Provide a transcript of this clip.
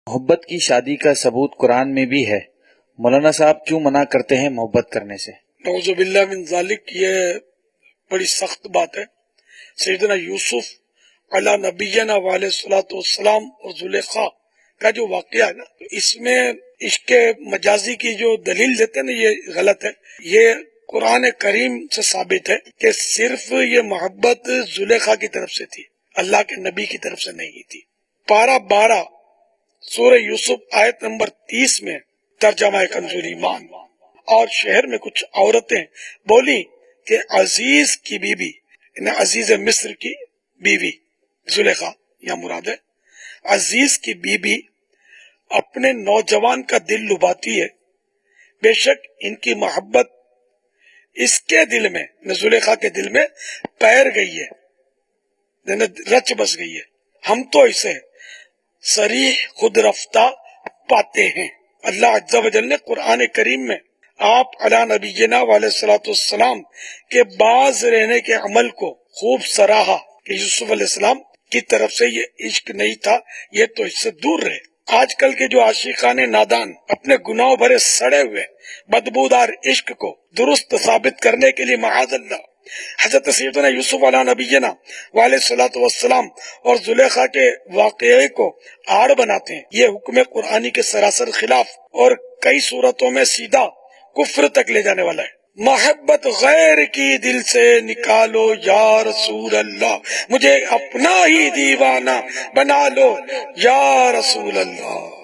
محبت کی شادی کا ثبوت قرآن میں بھی ہے، مولانا صاحب کیوں منع کرتے ہیں محبت کرنے سے؟ نعوذ باللہ من ذالک، یہ بڑی سخت بات ہے۔ سیدنا یوسف علی نبینا علیہ الصلوۃ والسلام اور زلیخا کا جو واقعہ ہے نا، اس میں عشق مجازی کی جو دلیل دیتے ہیں نا، یہ غلط ہے۔ یہ قرآن کریم سے ثابت ہے کہ صرف یہ محبت زلیخا کی طرف سے تھی، اللہ کے نبی کی طرف سے نہیں تھی۔ پارہ 12 سورہ یوسف آیت نمبر 30 میں ترجمہ کنز ایمان، اور شہر میں کچھ عورتیں بولی کہ عزیز کی بیوی، عزیز مصر کی بیوی زلیخا یا مراد ہے، عزیز کی بیوی اپنے نوجوان کا دل لبھاتی ہے، بے شک ان کی محبت اس کے دل میں، زلیخا کے دل میں پیر گئی ہے، رچ بس گئی ہے۔ ہم تو اسے صریح خود رفتہ پاتے ہیں۔ اللہ عز و جل نے قرآن کریم میں آپ علی نبینا علیہ الصلوۃ والسلام کے باز رہنے کے عمل کو خوب سراہا کہ یوسف علیہ السلام کی طرف سے یہ عشق نہیں تھا، یہ تو اس سے دور رہے۔ آج کل کے جو عاشقان نادان اپنے گناہوں بھرے سڑے ہوئے بدبودار عشق کو درست ثابت کرنے کے لیے معاذ اللہ حضرت سیدنا یوسف علیہ نبینا علیہ الصلوۃ والسلام اور زلیخا کے واقعے کو آڑ بناتے ہیں، یہ حکم قرآنی کے سراسر خلاف اور کئی صورتوں میں سیدھا کفر تک لے جانے والا ہے۔ محبت غیر کی دل سے نکالو یا رسول اللہ، مجھے اپنا ہی دیوانہ بنا لو یا رسول اللہ۔